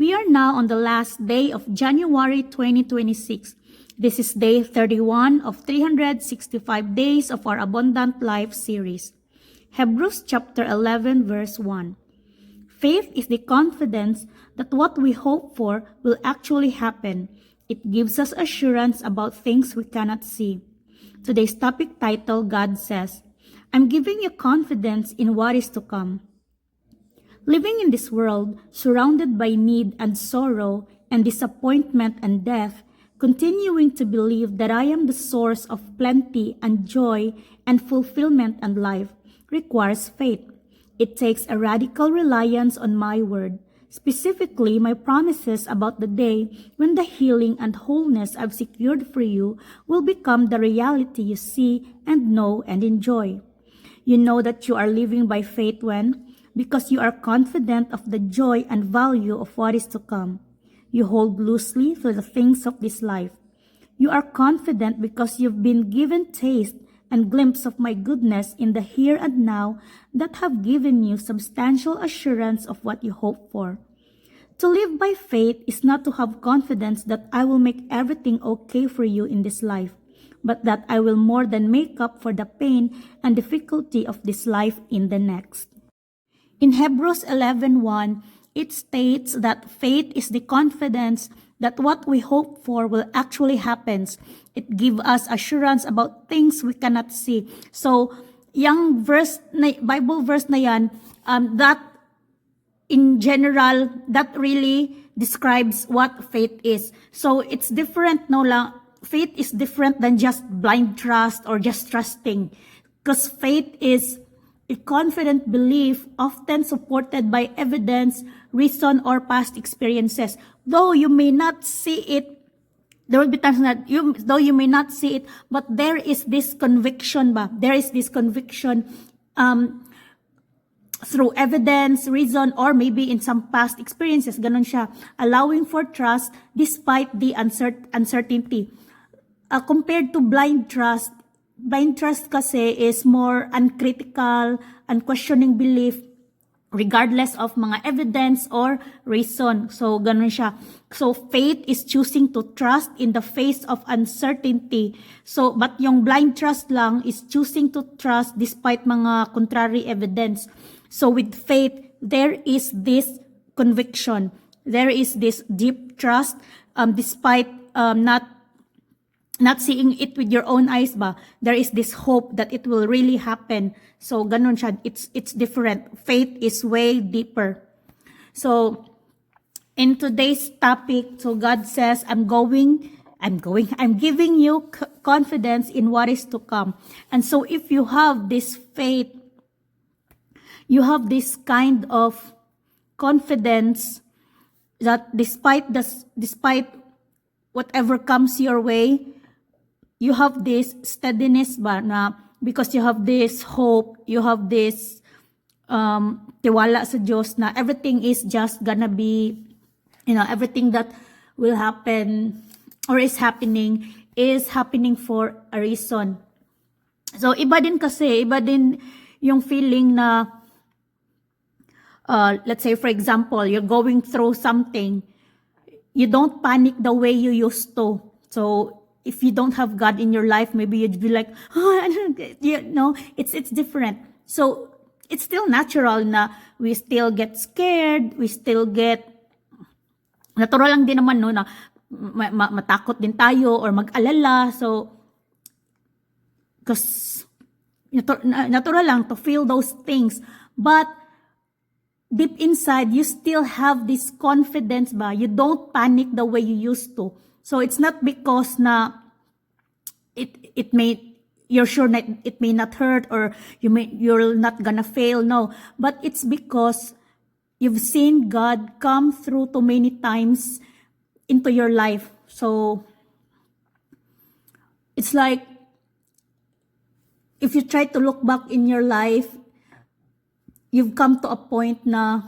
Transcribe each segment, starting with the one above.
We are now on the last day of January 2026. This is day 31 of 365 days of our Abundant Life series. Hebrews chapter 11 verse 1. Faith is the confidence that what we hope for will actually happen. It gives us assurance about things we cannot see. Today's topic title, God says, I'm giving you confidence in what is to come. Living in this world, surrounded by need and sorrow and disappointment and death, continuing to believe that I am the source of plenty and joy and fulfillment and life, requires faith. It takes a radical reliance on my word, specifically my promises about the day when the healing and wholeness I've secured for you will become the reality you see and know and enjoy. You know that you are living by faith when? Because you are confident of the joy and value of what is to come. You hold loosely to the things of this life. You are confident because you've been given taste and glimpse of my goodness in the here and now that have given you substantial assurance of what you hope for. To live by faith is not to have confidence that I will make everything okay for you in this life, but that I will more than make up for the pain and difficulty of this life in the next. In Hebrews 11:1, it states that faith is the confidence that what we hope for will actually happen. It gives us assurance about things we cannot see. So, yung Bible verse na yan, that in general, that really describes what faith is. So, it's different, no lang. Faith is different than just blind trust or just trusting. Because faith is a confident belief often supported by evidence, reason, or past experiences. Though you may not see it, there will be times that though you may not see it, but there is this conviction ba? There is this conviction through evidence, reason, or maybe in some past experiences. Ganon siya. Allowing for trust despite the uncertainty. Compared to blind trust kasi is more uncritical, unquestioning belief, regardless of mga evidence or reason. So, ganun siya. So, faith is choosing to trust in the face of uncertainty. So, but yung blind trust lang is choosing to trust despite mga contrary evidence. So, with faith, there is this conviction. There is this deep trust despite not seeing it with your own eyes ba, there is this hope that it will really happen. So, ganun siya. It's different. Faith is way deeper. So, in today's topic, so God says, I'm giving you confidence in what is to come. And so, if you have this faith, you have this kind of confidence that despite whatever comes your way, you have this steadiness ba na because you have this hope, you have this tiwala sa Diyos na everything is just gonna be, everything that will happen or is happening for a reason. So, iba din yung feeling na, let's say for example, you're going through something, you don't panic the way you used to. So, if you don't have God in your life, maybe you'd be like, it's different. So, it's still natural na we still get scared, natural lang din naman no, na matakot din tayo or mag-alala. So, because natural lang to feel those things. But, deep inside, you still have this confidence ba? You don't panic the way you used to. So, it's not because na you're sure that it may not hurt or you're not gonna fail. No. But it's because you've seen God come through too many times into your life. So, it's like, if you try to look back in your life, you've come to a point na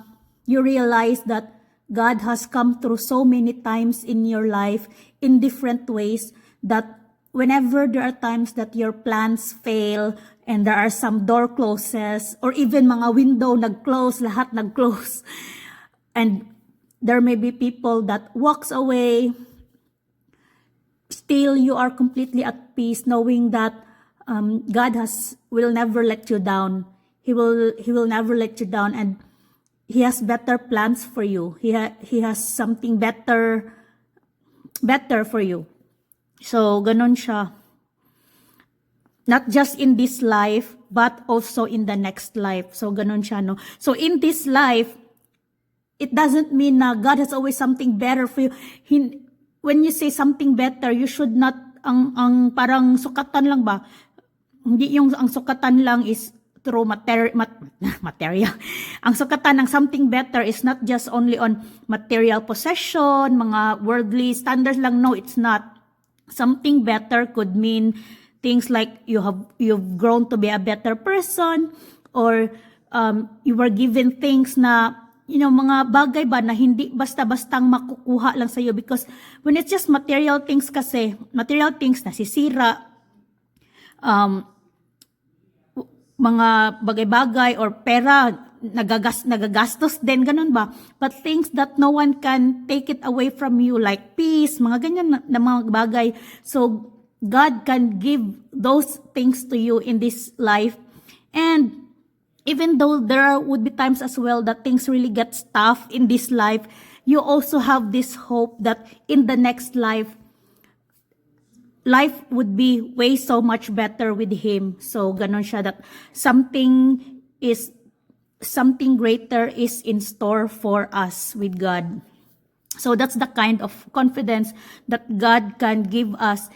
you realize that God has come through so many times in your life in different ways that whenever there are times that your plans fail and there are some door closes or even mga window nag-close, lahat nag-close. And there may be people that walks away. Still, you are completely at peace, knowing that God will never let you down. He will never let you down, and He has better plans for you. He has something better for you. So ganon siya. Not just in this life, but also in the next life. So ganon siya, no? So in this life, it doesn't mean na God has always something better for you. When you say something better, you should not, ang parang sukatan lang ba? Hindi yung ang sukatan lang is through material. Ang sukatan ng something better is not just only on material possession, mga worldly standards lang. No, it's not. Something better could mean things like you've grown to be a better person, or you were given things na, mga bagay ba na hindi basta-bastang makukuha lang sa'yo. Because when it's just material things kasi, material things nasisira, mga bagay-bagay or pera, nagagastos din, ganun ba? But things that no one can take it away from you, like peace, mga ganyan na mga bagay. So, God can give those things to you in this life. And even though there would be times as well that things really get tough in this life, you also have this hope that in the next life would be way so much better with Him. So, ganon siya, that something greater is in store for us with God. So, that's the kind of confidence that God can give us